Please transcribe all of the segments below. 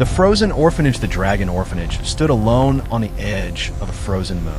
The frozen orphanage, the Dragon Orphanage, stood alone on the edge of a frozen moon.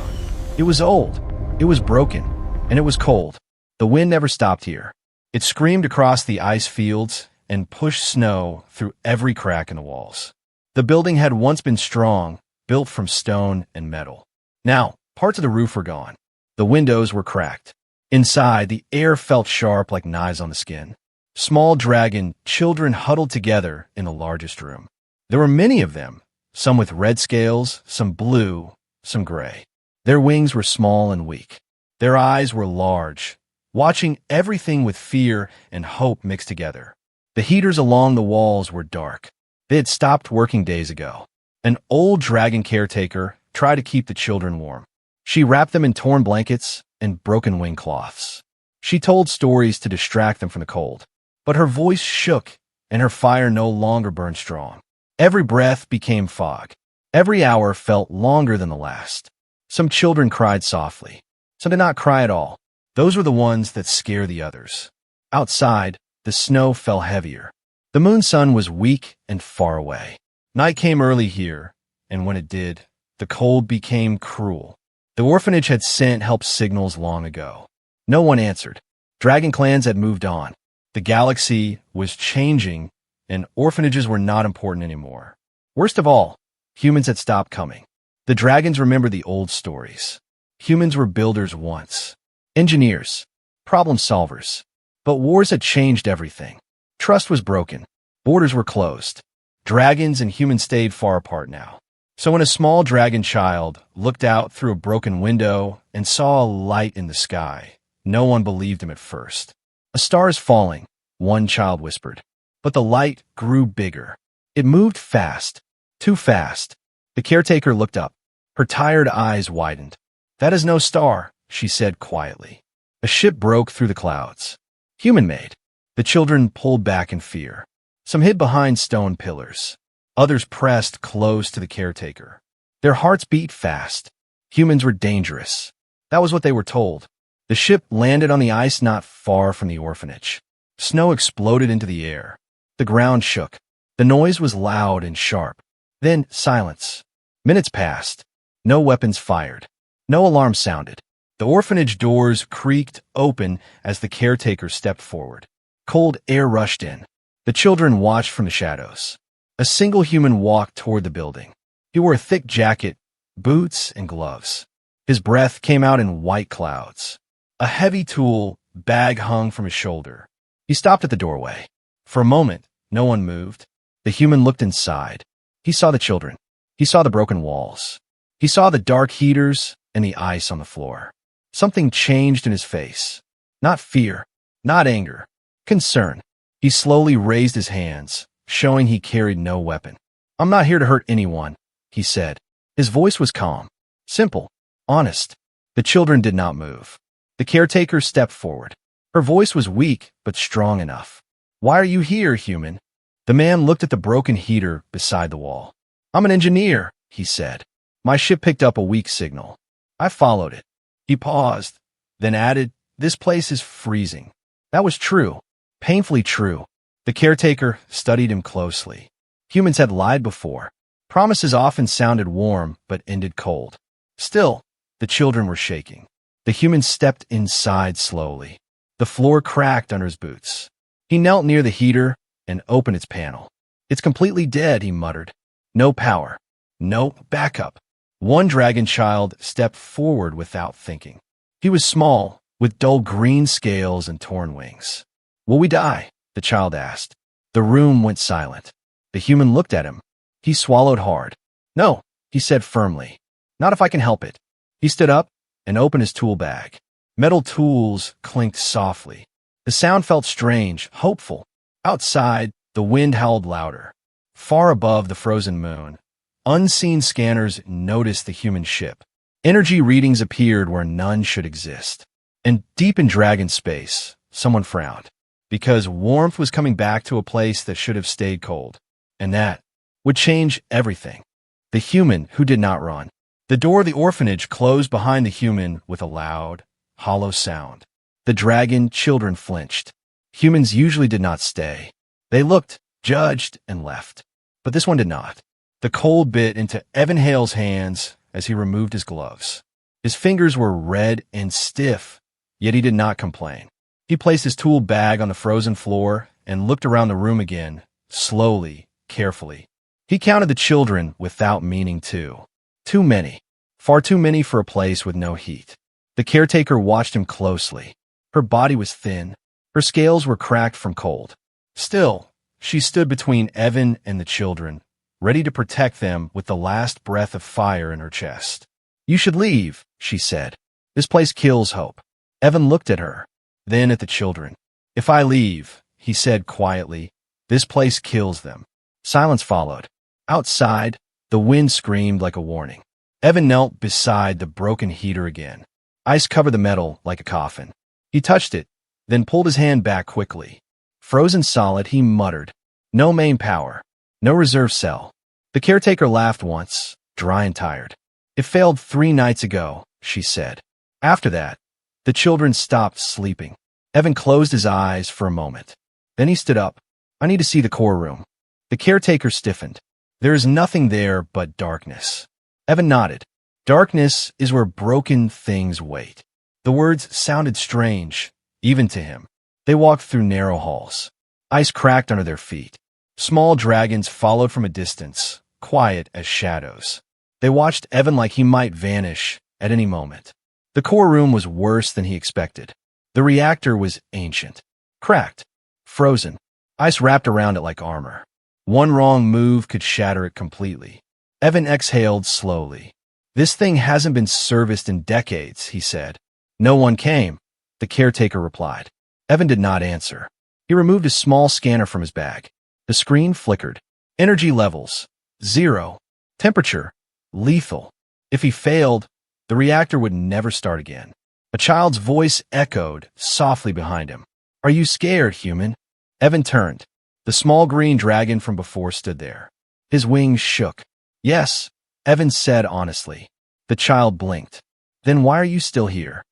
It was old, it was broken, and it was cold. The wind never stopped here. It screamed across the ice fields and pushed snow through every crack in the walls. The building had once been strong, built from stone and metal. Now, parts of the roof were gone. The windows were cracked. Inside, the air felt sharp like knives on the skin. Small dragon children huddled together in the largest room. There were many of them, some with red scales, some blue, some gray. Their wings were small and weak. Their eyes were large, watching everything with fear and hope mixed together. The heaters along the walls were dark. They had stopped working days ago. An old dragon caretaker tried to keep the children warm. She wrapped them in torn blankets and broken wing cloths. She told stories to distract them from the cold. But her voice shook, and her fire no longer burned strong. Every breath became fog. Every hour felt longer than the last. Some children cried softly. Some did not cry at all. Those were the ones that scare the others. Outside, the snow fell heavier. The moon sun was weak and far away. Night came early here, and when it did, the cold became cruel. The orphanage had sent help signals long ago. No one answered. Dragon clans had moved on. The galaxy was changing, and orphanages were not important anymore. Worst of all, humans had stopped coming. The dragons remembered the old stories. Humans were builders once, engineers, problem solvers. But wars had changed everything. Trust was broken. Borders were closed. Dragons and humans stayed far apart now. So when a small dragon child looked out through a broken window and saw a light in the sky, no one believed him at first. "A star is falling," one child whispered. But the light grew bigger. It moved fast, too fast. The caretaker looked up. Her tired eyes widened. "That is no star," she said quietly. A ship broke through the clouds. Human-made. The children pulled back in fear. Some hid behind stone pillars. Others pressed close to the caretaker. Their hearts beat fast. Humans were dangerous. That was what they were told. The ship landed on the ice not far from the orphanage. Snow exploded into the air. The ground shook. The noise was loud and sharp. Then silence. Minutes passed. No weapons fired. No alarm sounded. The orphanage doors creaked open as the caretaker stepped forward. Cold air rushed in. The children watched from the shadows. A single human walked toward the building. He wore a thick jacket, boots, and gloves. His breath came out in white clouds. A heavy tool bag hung from his shoulder. He stopped at the doorway. For a moment, no one moved. The human looked inside. He saw the children. He saw the broken walls. He saw the dark heaters and the ice on the floor. Something changed in his face. Not fear, not anger, concern. He slowly raised his hands, showing he carried no weapon. "I'm not here to hurt anyone," he said. His voice was calm, simple, honest. The children did not move. The caretaker stepped forward. Her voice was weak, but strong enough. "Why are you here, human?" The man looked at the broken heater beside the wall. "I'm an engineer," he said. "My ship picked up a weak signal. I followed it." He paused, then added, "This place is freezing." That was true, painfully true. The caretaker studied him closely. Humans had lied before. Promises often sounded warm, but ended cold. Still, the children were shaking. The human stepped inside slowly. The floor cracked under his boots. He knelt near the heater and opened its panel. "It's completely dead," he muttered. "No power. No backup." One dragon child stepped forward without thinking. He was small, with dull green scales and torn wings. "Will we die?" the child asked. The room went silent. The human looked at him. He swallowed hard. "No," he said firmly. "Not if I can help it." He stood up and opened his tool bag. Metal tools clinked softly. The sound felt strange, hopeful. Outside, the wind howled louder. Far above the frozen moon, unseen scanners noticed the human ship. Energy readings appeared where none should exist. And deep in dragon space, someone frowned. Because warmth was coming back to a place that should have stayed cold. And that would change everything. The human who did not run. The door of the orphanage closed behind the human with a loud, hollow sound. The dragon children flinched. Humans usually did not stay. They looked, judged, and left. but this one did not. The cold bit into Evan Hale's hands as he removed his gloves. His fingers were red and stiff, yet he did not complain. He placed his tool bag on the frozen floor and looked around the room again, slowly, carefully. He counted the children without meaning to. Too many. Far too many for a place with no heat. The caretaker watched him closely. Her body was thin. Her scales were cracked from cold. Still, she stood between Evan and the children, ready to protect them with the last breath of fire in her chest. "You should leave," she said. "This place kills hope." Evan looked at her, then at the children. "If I leave," he said quietly, "this place kills them." Silence followed. Outside, the wind screamed like a warning. Evan knelt beside the broken heater again. Ice covered the metal like a coffin. He touched it, then pulled his hand back quickly. Frozen solid, he muttered. No main power. No reserve cell. The caretaker laughed once, dry and tired. "It failed 3 nights ago," she said. After that, the children stopped sleeping. Evan closed his eyes for a moment. Then he stood up. "I need to see the core room." The caretaker stiffened. "There is nothing there but darkness." Evan nodded. "Darkness is where broken things wait." The words sounded strange, even to him. They walked through narrow halls. Ice cracked under their feet. Small dragons followed from a distance, quiet as shadows. They watched Evan like he might vanish at any moment. The core room was worse than he expected. The reactor was ancient, cracked, frozen. Ice wrapped around it like armor. One wrong move could shatter it completely. Evan exhaled slowly. "This thing hasn't been serviced in decades," he said. "No one came," the caretaker replied. Evan did not answer. He removed a small scanner from his bag. The screen flickered. Energy levels, 0. Temperature, lethal. If he failed, the reactor would never start again. A child's voice echoed softly behind him. "Are you scared, human?" Evan turned. The small green dragon from before stood there. His wings shook. "Yes," Evan said honestly. The child blinked. "Then why are you still here?"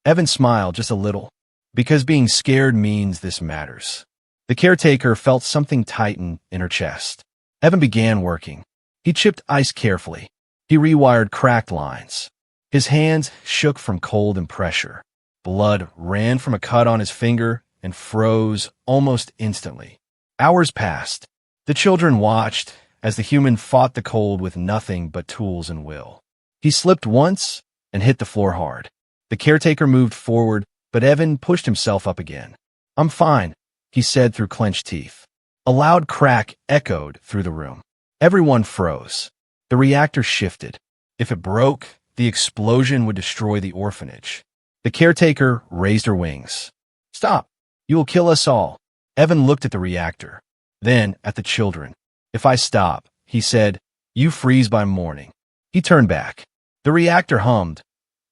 Evan smiled just a little. "Because being scared means this matters." The caretaker felt something tighten in her chest. Evan began working. He chipped ice carefully. He rewired cracked lines. His hands shook from cold and pressure. Blood ran from a cut on his finger and froze almost instantly. Hours passed. The children watched as the human fought the cold with nothing but tools and will. He slipped once and hit the floor hard. The caretaker moved forward, but Evan pushed himself up again. "I'm fine," he said through clenched teeth. A loud crack echoed through the room. Everyone froze. The reactor shifted. If it broke, the explosion would destroy the orphanage. The caretaker raised her wings. "Stop! You will kill us all." Evan looked at the reactor, then at the children. "If I stop," he said, "you freeze by morning." He turned back. The reactor hummed.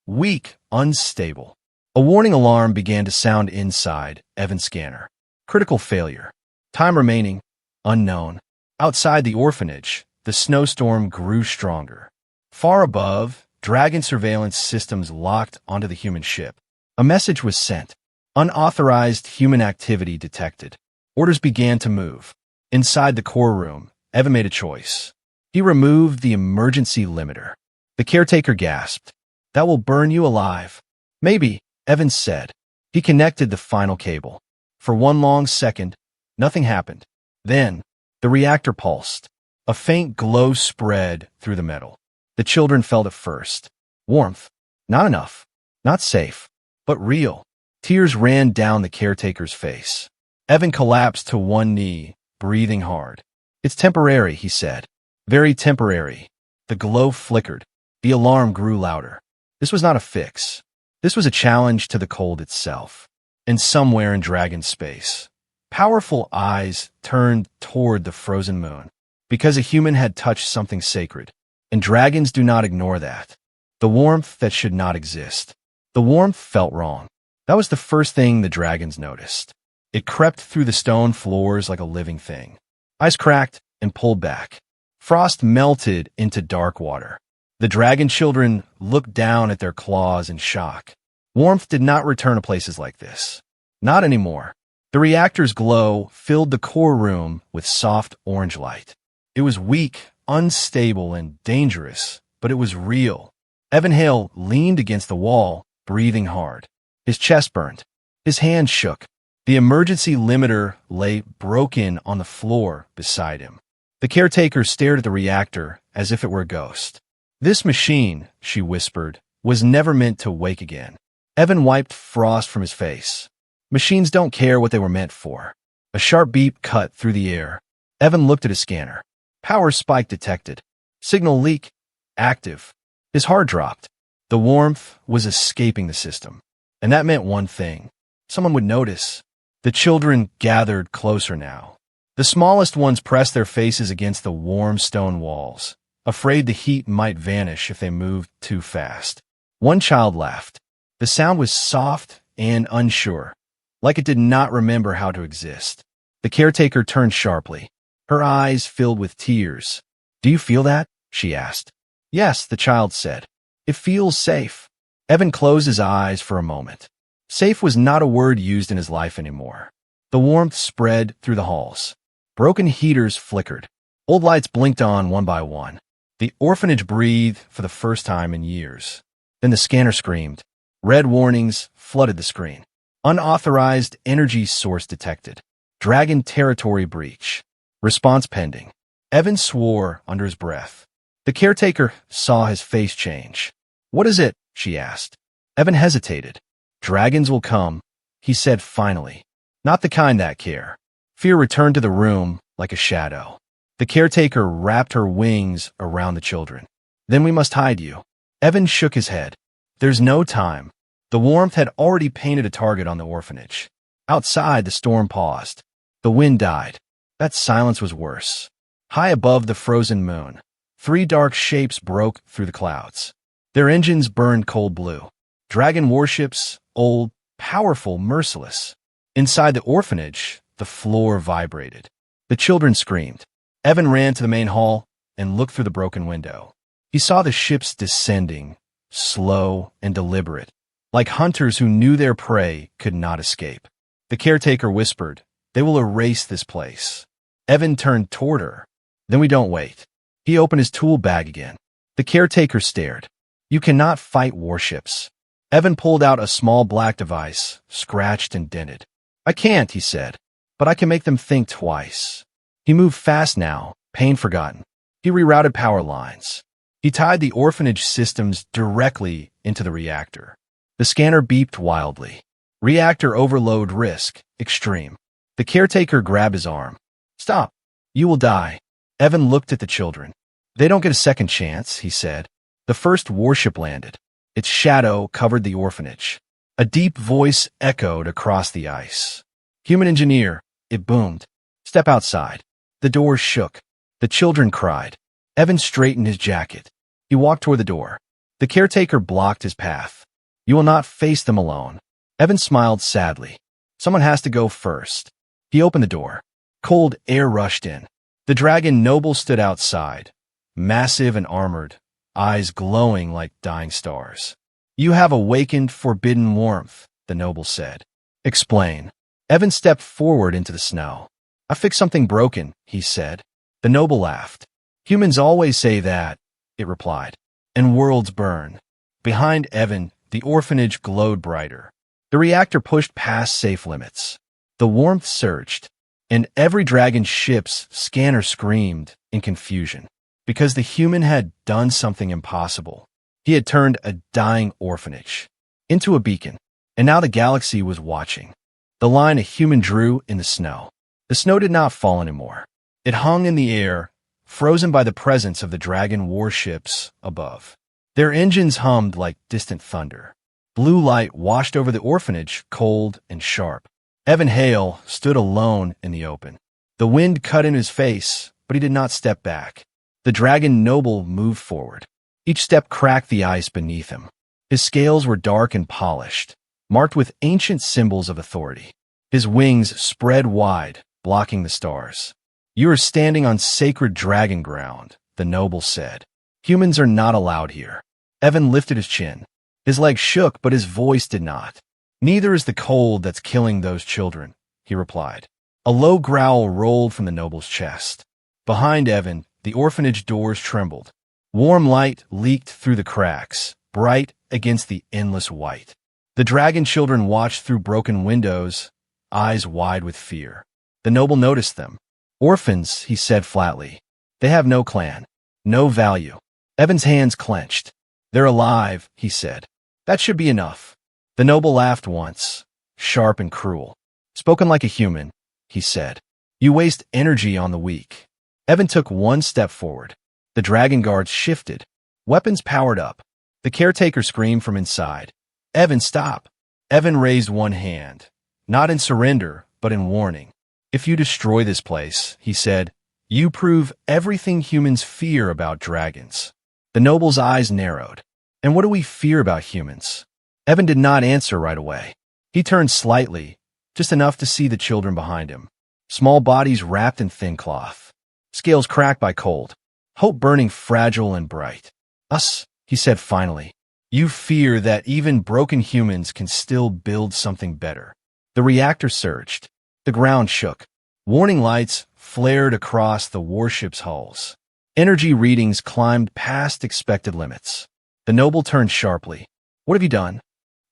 Weak, unstable. A warning alarm began to sound inside Evan's scanner. Critical failure. Time remaining, unknown. Outside the orphanage, the snowstorm grew stronger. Far above, dragon surveillance systems locked onto the human ship. A message was sent. Unauthorized human activity detected. Orders began to move. Inside the core room, Evan made a choice. He removed the emergency limiter. The caretaker gasped. "That will burn you alive." "Maybe," Evan said. He connected the final cable. For one long second, nothing happened. Then, the reactor pulsed. A faint glow spread through the metal. The children felt it first. Warmth. Not enough. Not safe. But real. Tears ran down the caretaker's face. Evan collapsed to one knee, breathing hard. "It's temporary," he said. "Very temporary." The glow flickered. The alarm grew louder. This was not a fix. This was a challenge to the cold itself. And somewhere in dragon space, powerful eyes turned toward the frozen moon. Because a human had touched something sacred. And dragons do not ignore that. The warmth that should not exist. The warmth felt wrong. That was the first thing the dragons noticed. It crept through the stone floors like a living thing. Ice cracked and pulled back. Frost melted into dark water. The dragon children looked down at their claws in shock. Warmth did not return to places like this. Not anymore. The reactor's glow filled the core room with soft orange light. It was weak, unstable, and dangerous, but it was real. Evan Hale leaned against the wall, breathing hard. His chest burned. His hand shook. The emergency limiter lay broken on the floor beside him. The caretaker stared at the reactor as if it were a ghost. "This machine," she whispered, "was never meant to wake again." Evan wiped frost from his face. Machines don't care what they were meant for. A sharp beep cut through the air. Evan looked at his scanner. Power spike detected. Signal leak active. His heart dropped. The warmth was escaping the system. And that meant one thing. Someone would notice. The children gathered closer now. The smallest ones pressed their faces against the warm stone walls, afraid the heat might vanish if they moved too fast. One child laughed. The sound was soft and unsure, like it did not remember how to exist. The caretaker turned sharply. Her eyes filled with tears. "Do you feel that?" she asked. "Yes," the child said. "It feels safe." Evan closed his eyes for a moment. Safe was not a word used in his life anymore. The warmth spread through the halls. Broken heaters flickered. Old lights blinked on one by one. The orphanage breathed for the first time in years. Then the scanner screamed. Red warnings flooded the screen. Unauthorized energy source detected. Dragon territory breach. Response pending. Evan swore under his breath. The caretaker saw his face change. "What is it?" she asked. Evan hesitated. "Dragons will come," he said finally. "Not the kind that care." Fear returned to the room like a shadow. The caretaker wrapped her wings around the children. "Then we must hide you." Evan shook his head. "There's no time." The warmth had already painted a target on the orphanage. Outside, the storm paused. The wind died. That silence was worse. High above the frozen moon, 3 dark shapes broke through the clouds. Their engines burned cold blue. Dragon warships, old, powerful, merciless. Inside the orphanage, the floor vibrated. The children screamed. Evan ran to the main hall and looked through the broken window. He saw the ships descending, slow and deliberate, like hunters who knew their prey could not escape. The caretaker whispered, "They will erase this place." Evan turned toward her. "Then we don't wait." He opened his tool bag again. The caretaker stared. "You cannot fight warships." Evan pulled out a small black device, scratched and dented. "I can't," he said, "but I can make them think twice." He moved fast now, pain forgotten. He rerouted power lines. He tied the orphanage systems directly into the reactor. The scanner beeped wildly. "Reactor overload risk, extreme." The caretaker grabbed his arm. "Stop. You will die." Evan looked at the children. "They don't get a second chance," he said. The first warship landed. Its shadow covered the orphanage. A deep voice echoed across the ice. "Human engineer," it boomed. "Step outside." The door shook. The children cried. Evan straightened his jacket. He walked toward the door. The caretaker blocked his path. "You will not face them alone." Evan smiled sadly. "Someone has to go first." He opened the door. Cold air rushed in. The dragon noble stood outside, massive and armored, eyes glowing like dying stars. "You have awakened forbidden warmth," the noble said. "Explain." Evan stepped forward into the snow. "I fixed something broken," he said. The noble laughed. "Humans always say that," it replied. "And worlds burn." Behind Evan, the orphanage glowed brighter. The reactor pushed past safe limits. The warmth surged, and every dragon ship's scanner screamed in confusion, because the human had done something impossible. He had turned a dying orphanage into a beacon, and now the galaxy was watching. The line a human drew in the snow. The snow did not fall anymore. It hung in the air, frozen by the presence of the dragon warships above. Their engines hummed like distant thunder. Blue light washed over the orphanage, cold and sharp. Evan Hale stood alone in the open. The wind cut in his face, but he did not step back. The dragon noble moved forward. Each step cracked the ice beneath him. His scales were dark and polished, marked with ancient symbols of authority. His wings spread wide, blocking the stars. "You are standing on sacred dragon ground," the noble said. "Humans are not allowed here." Evan lifted his chin. His legs shook, but his voice did not. "Neither is the cold that's killing those children," he replied. A low growl rolled from the noble's chest. Behind Evan, the orphanage doors trembled. Warm light leaked through the cracks, bright against the endless white. The dragon children watched through broken windows, eyes wide with fear. The noble noticed them. Orphans, he said flatly. They have no clan, no value. Evan's hands clenched. They're alive, he said. That should be enough. The noble laughed once, sharp and cruel. Spoken like a human, he said. You waste energy on the weak. Evan took one step forward. The dragon guards shifted. Weapons powered up. The caretaker screamed from inside. Evan, stop. Evan raised one hand, not in surrender, but in warning. If you destroy this place, he said, you prove everything humans fear about dragons. The noble's eyes narrowed. And what do we fear about humans? Evan did not answer right away. He turned slightly, just enough to see the children behind him. Small bodies wrapped in thin cloth. Scales cracked by cold. Hope burning fragile and bright. Us, he said finally. You fear that even broken humans can still build something better. The reactor surged. The ground shook. Warning lights flared across the warship's hulls. Energy readings climbed past expected limits. The noble turned sharply. What have you done?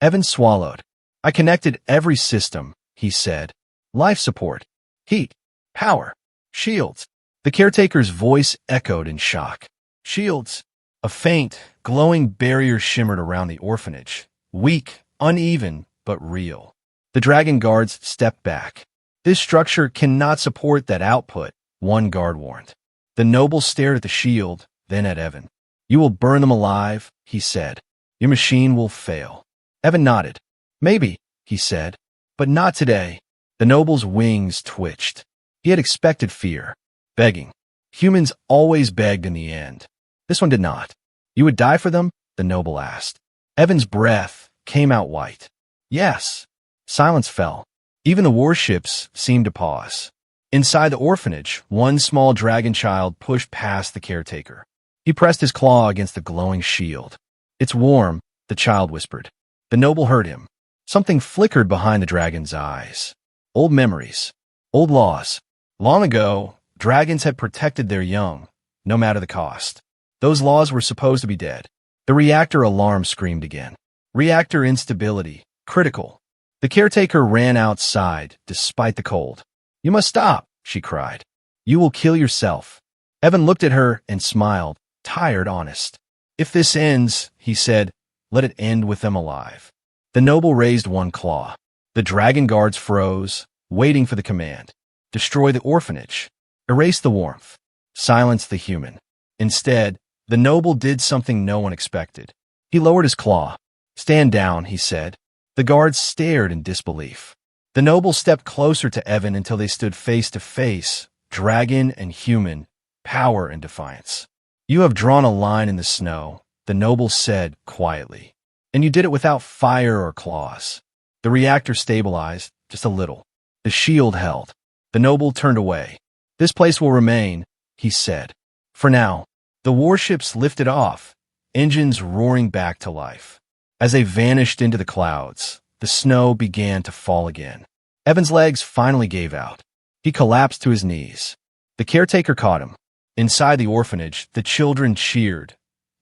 Evan swallowed. I connected every system, he said. Life support, heat, power, shields. The caretaker's voice echoed in shock. Shields. A faint, glowing barrier shimmered around the orphanage. Weak, uneven, but real. The dragon guards stepped back. This structure cannot support that output, one guard warned. The noble stared at the shield, then at Evan. You will burn them alive, he said. Your machine will fail. Evan nodded. Maybe, he said, but not today. The noble's wings twitched. He had expected fear. Begging. Humans always begged in the end. This one did not. You would die for them? The noble asked. Evan's breath came out white. Yes. Silence fell. Even the warships seemed to pause. Inside the orphanage, one small dragon child pushed past the caretaker. He pressed his claw against the glowing shield. It's warm, the child whispered. The noble heard him. Something flickered behind the dragon's eyes. Old memories. Old laws. Long ago, dragons had protected their young, no matter the cost. Those laws were supposed to be dead. The reactor alarm screamed again. Reactor instability. Critical. The caretaker ran outside, despite the cold. You must stop, she cried. You will kill yourself. Evan looked at her and smiled, tired, honest. If this ends, he said, let it end with them alive. The noble raised one claw. The dragon guards froze, waiting for the command. Destroy the orphanage. Erase the warmth. Silence the human. Instead, the noble did something no one expected. He lowered his claw. Stand down, he said. The guards stared in disbelief. The noble stepped closer to Evan until they stood face to face, dragon and human, power and defiance. You have drawn a line in the snow, the noble said quietly. And you did it without fire or claws. The reactor stabilized, just a little. The shield held. The noble turned away. This place will remain, he said. For now. The warships lifted off, engines roaring back to life. As they vanished into the clouds, the snow began to fall again. Evan's legs finally gave out. He collapsed to his knees. The caretaker caught him. Inside the orphanage, the children cheered.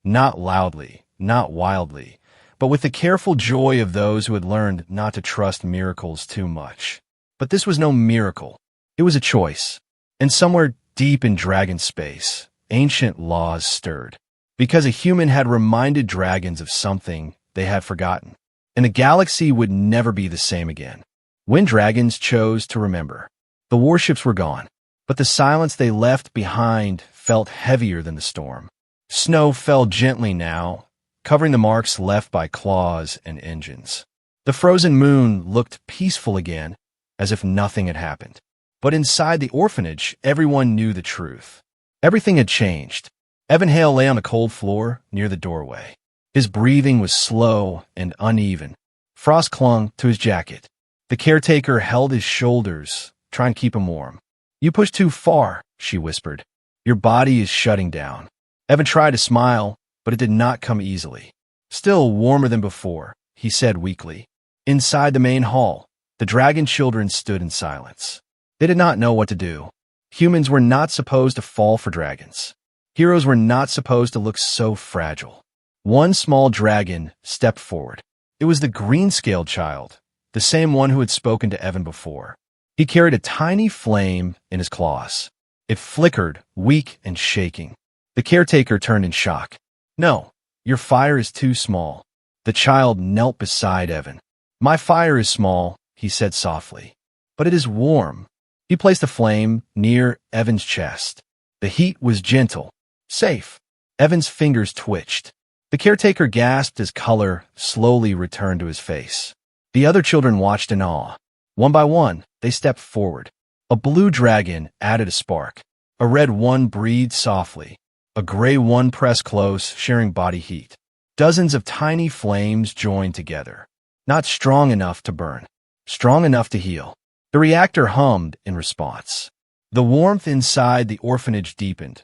Not loudly, not wildly, but with the careful joy of those who had learned not to trust miracles too much. But this was no miracle. It was a choice. And somewhere deep in dragon space, ancient laws stirred. Because a human had reminded dragons of something they had forgotten. And the galaxy would never be the same again. When dragons chose to remember. The warships were gone, but the silence they left behind felt heavier than the storm. Snow fell gently now, covering the marks left by claws and engines. The frozen moon looked peaceful again, as if nothing had happened. But inside the orphanage, everyone knew the truth. Everything had changed. Evan Hale lay on the cold floor near the doorway. His breathing was slow and uneven. Frost clung to his jacket. The caretaker held his shoulders, trying to keep him warm. You pushed too far, she whispered. Your body is shutting down. Evan tried to smile, but it did not come easily. Still warmer than before, he said weakly. Inside the main hall, the dragon children stood in silence. They did not know what to do. Humans were not supposed to fall for dragons. Heroes were not supposed to look so fragile. One small dragon stepped forward. It was the green-scaled child, the same one who had spoken to Evan before. He carried a tiny flame in his claws. It flickered, weak and shaking. The caretaker turned in shock. "No, your fire is too small." The child knelt beside Evan. "My fire is small," he said softly, "but it is warm." He placed the flame near Evan's chest. The heat was gentle, safe. Evan's fingers twitched. The caretaker gasped as color slowly returned to his face. The other children watched in awe. One by one, they stepped forward. A blue dragon added a spark. A red one breathed softly. A gray one pressed close, sharing body heat. Dozens of tiny flames joined together. Not strong enough to burn, strong enough to heal. The reactor hummed in response. The warmth inside the orphanage deepened,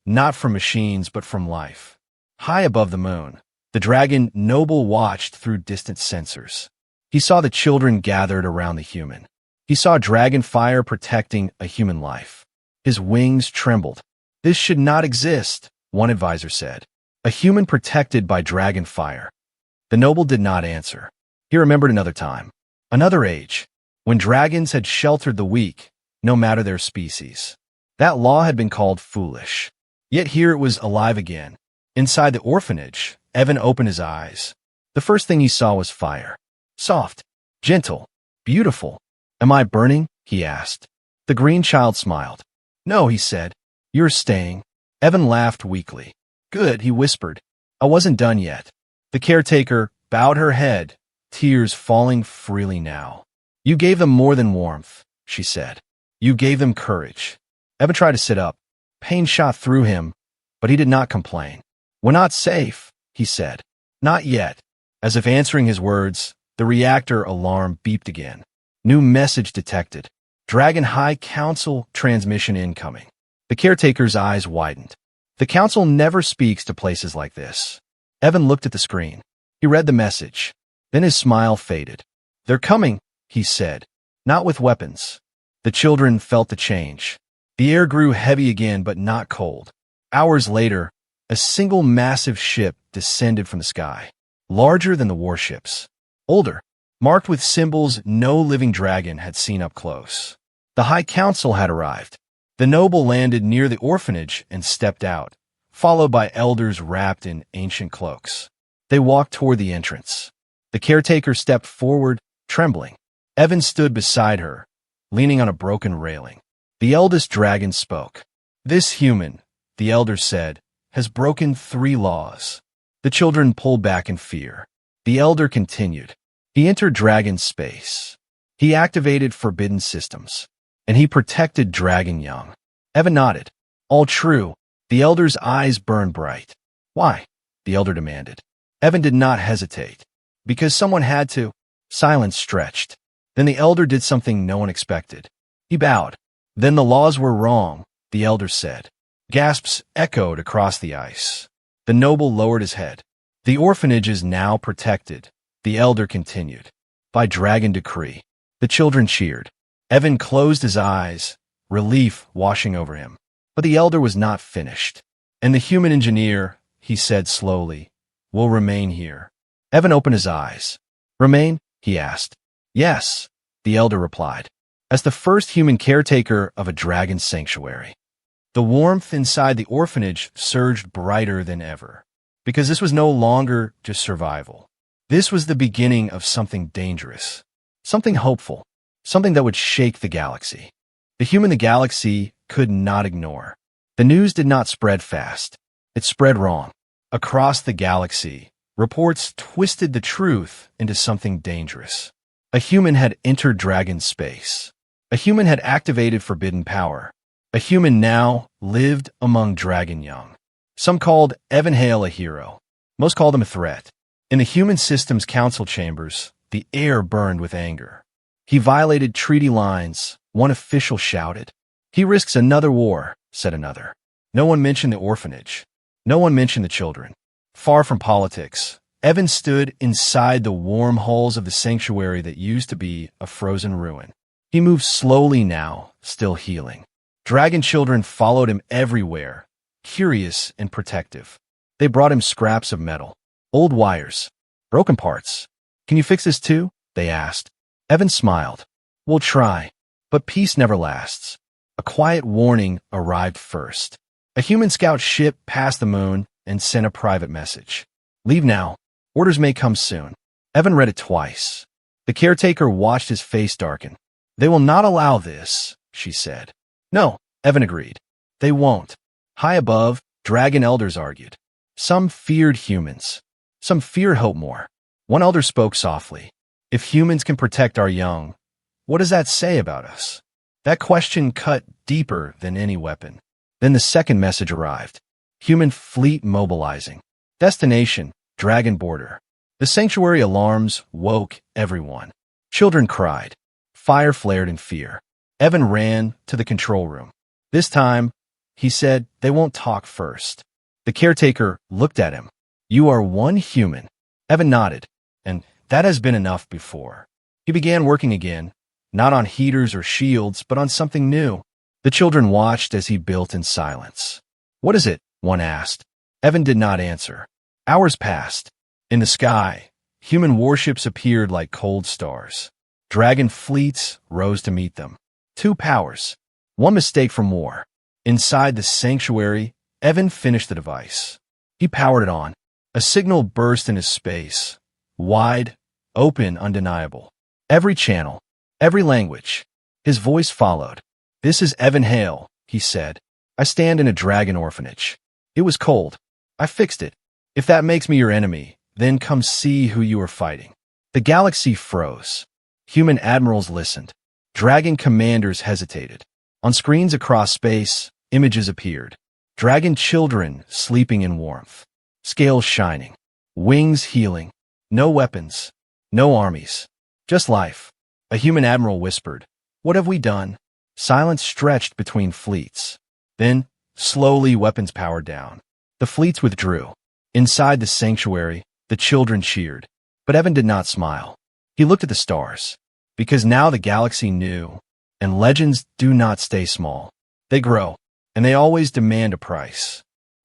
not from machines but from life. High above the moon, the dragon Noble watched through distant sensors. He saw the children gathered around the human. He saw dragon fire protecting a human life. His wings trembled. "This should not exist," one advisor said. "A human protected by dragon fire." The noble did not answer. He remembered another time, another age, when dragons had sheltered the weak, no matter their species. That law had been called foolish. Yet here it was alive again. Inside the orphanage, Evan opened his eyes. The first thing he saw was fire. Soft, gentle, beautiful. "Am I burning?" he asked. The green child smiled. "No," he said. "You're staying." Evan laughed weakly. "Good," he whispered. "I wasn't done yet." The caretaker bowed her head, tears falling freely now. "You gave them more than warmth," she said. "You gave them courage." Evan tried to sit up. Pain shot through him, but he did not complain. "We're not safe," he said. "Not yet." As if answering his words, the reactor alarm beeped again. New message detected. Dragon High Council transmission incoming. The caretaker's eyes widened. The council never speaks to places like this. Evan looked at the screen. He read the message. Then his smile faded. "They're coming," he said. "Not with weapons." The children felt the change. The air grew heavy again, but not cold. Hours later, a single massive ship descended from the sky, larger than the warships. Older, marked with symbols no living dragon had seen up close. The High Council had arrived. The noble landed near the orphanage and stepped out, followed by elders wrapped in ancient cloaks. They walked toward the entrance. The caretaker stepped forward, trembling. Evan stood beside her, leaning on a broken railing. The eldest dragon spoke. "This human," the elder said, "has broken 3 laws." The children pulled back in fear. The elder continued. "He entered dragon space. He activated forbidden systems. And he protected dragon young." Evan nodded. "All true." The elder's eyes burned bright. "Why?" the elder demanded. Evan did not hesitate. "Because someone had to." Silence stretched. Then the elder did something no one expected. He bowed. "Then the laws were wrong," the elder said. Gasps echoed across the ice. The noble lowered his head. "The orphanage is now protected," the elder continued. "By dragon decree." The children cheered. Evan closed his eyes, relief washing over him. But the elder was not finished. "And the human engineer," he said slowly, "will remain here." Evan opened his eyes. "Remain?" he asked. "Yes," the elder replied, "as the first human caretaker of a dragon sanctuary." The warmth inside the orphanage surged brighter than ever, because this was no longer just survival. This was the beginning of something dangerous, something hopeful, something that would shake the galaxy. The human the galaxy could not ignore. The news did not spread fast. It spread wrong. Across the galaxy, reports twisted the truth into something dangerous. A human had entered dragon space. A human had activated forbidden power. A human now lived among dragon young. Some called Evan Hale a hero. Most called him a threat. In the human system's council chambers, the air burned with anger. "He violated treaty lines," one official shouted. "He risks another war," said another. No one mentioned the orphanage. No one mentioned the children. Far from politics, Evan stood inside the warm halls of the sanctuary that used to be a frozen ruin. He moved slowly now, still healing. Dragon children followed him everywhere, curious and protective. They brought him scraps of metal, old wires, broken parts. Can you fix this too? They asked. Evan smiled. We'll try, but peace never lasts. A quiet warning arrived first. A human scout ship passed the moon and sent a private message. Leave now. Orders may come soon. Evan read it twice. The caretaker watched his face darken. They will not allow this, she said. No, Evan agreed. They won't. High above, dragon elders argued. Some feared humans. Some feared hope more. One elder spoke softly. If humans can protect our young, what does that say about us? That question cut deeper than any weapon. Then the second message arrived. Human fleet mobilizing. Destination, dragon border. The sanctuary alarms woke everyone. Children cried. Fire flared in fear. Evan ran to the control room. This time, he said, they won't talk first. The caretaker looked at him. You are one human. Evan nodded, and that has been enough before. He began working again, not on heaters or shields, but on something new. The children watched as he built in silence. What is it? One asked. Evan did not answer. Hours passed. In the sky, human warships appeared like cold stars. Dragon fleets rose to meet them. Two powers. One mistake from war. Inside the sanctuary, Evan finished the device. He powered it on. A signal burst into space. Wide, open, undeniable. Every channel, every language. His voice followed. This is Evan Hale, he said. I stand in a dragon orphanage. It was cold. I fixed it. If that makes me your enemy, then come see who you are fighting. The galaxy froze. Human admirals listened. Dragon commanders hesitated. On screens across space, images appeared. Dragon children sleeping in warmth. Scales shining. Wings healing. No weapons. No armies. Just life. A human admiral whispered, What have we done? Silence stretched between fleets. Then, slowly, weapons powered down. The fleets withdrew. Inside the sanctuary, the children cheered. But Evan did not smile. He looked at the stars. Because now the galaxy knew, and legends do not stay small. They grow, and they always demand a price.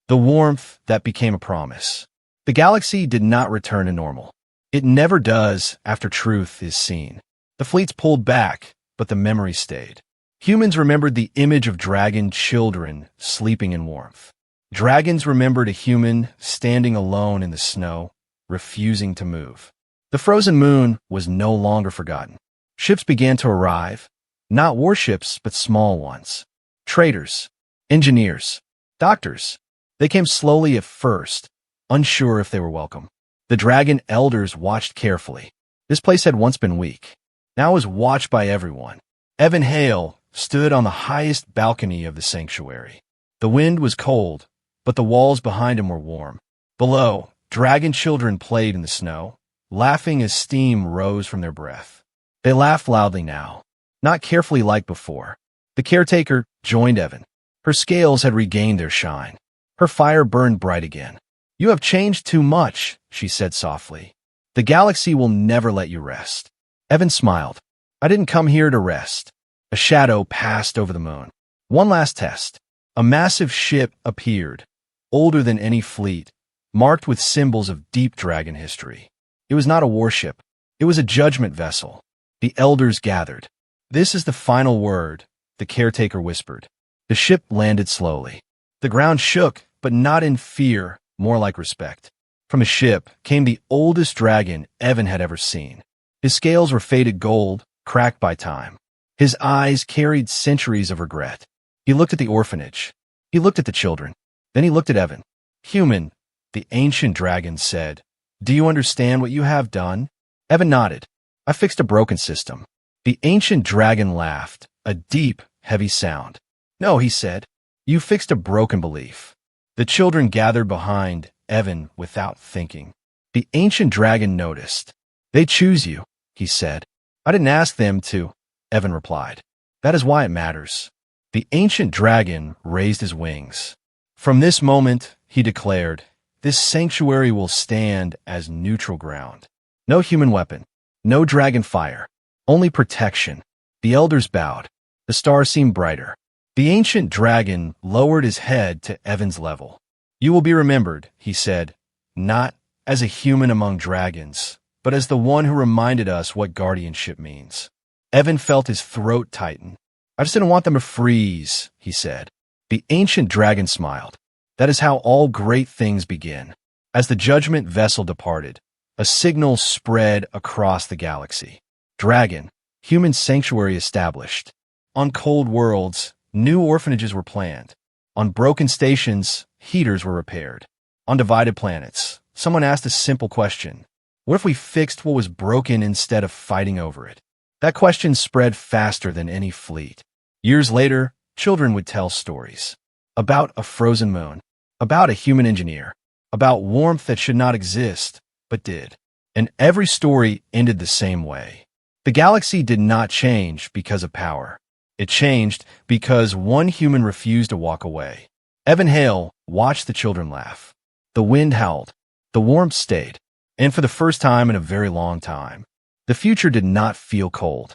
The warmth that became a promise. The galaxy did not return to normal. It never does after truth is seen. The fleets pulled back, but the memory stayed. Humans remembered the image of dragon children sleeping in warmth. Dragons remembered a human standing alone in the snow, refusing to move. The frozen moon was no longer forgotten. Ships began to arrive, not warships, but small ones. Traders, engineers, doctors. They came slowly at first, unsure if they were welcome. The dragon elders watched carefully. This place had once been weak. Now it was watched by everyone. Evan Hale stood on the highest balcony of the sanctuary. The wind was cold, but the walls behind him were warm. Below, dragon children played in the snow, laughing as steam rose from their breath. They laughed loudly now, not carefully like before. The caretaker joined Evan. Her scales had regained their shine. Her fire burned bright again. You have changed too much, she said softly. The galaxy will never let you rest. Evan smiled. I didn't come here to rest. A shadow passed over the moon. One last test. A massive ship appeared, older than any fleet, marked with symbols of deep dragon history. It was not a warship. It was a judgment vessel. The elders gathered. This is the final word, the caretaker whispered. The ship landed slowly. The ground shook, but not in fear, more like respect. From the ship came the oldest dragon Evan had ever seen. His scales were faded gold, cracked by time. His eyes carried centuries of regret. He looked at the orphanage. He looked at the children. Then he looked at Evan. Human, the ancient dragon said, do you understand what you have done? Evan nodded. I fixed a broken system. The ancient dragon laughed, a deep, heavy sound. No, he said, you fixed a broken belief. The children gathered behind Evan without thinking. The ancient dragon noticed. They choose you, he said. I didn't ask them to, Evan replied. That is why it matters. The ancient dragon raised his wings. From this moment, he declared, this sanctuary will stand as neutral ground. No human weapon, no dragon fire, only protection. The elders bowed. The stars seemed brighter. The ancient dragon lowered his head to Evan's level. "You will be remembered," he said, "not as a human among dragons, but as the one who reminded us what guardianship means." Evan felt his throat tighten. "I just didn't want them to freeze," he said. The ancient dragon smiled. "That is how all great things begin." As the judgment vessel departed, a signal spread across the galaxy. Dragon, human sanctuary established. On cold worlds, new orphanages were planned. On broken stations, heaters were repaired. On divided planets, someone asked a simple question. What if we fixed what was broken instead of fighting over it? That question spread faster than any fleet. Years later, children would tell stories. About a frozen moon. About a human engineer. About warmth that should not exist, but did. And every story ended the same way. The galaxy did not change because of power. It changed because one human refused to walk away. Evan Hale watched the children laugh. The wind howled. The warmth stayed. And for the first time in a very long time, the future did not feel cold.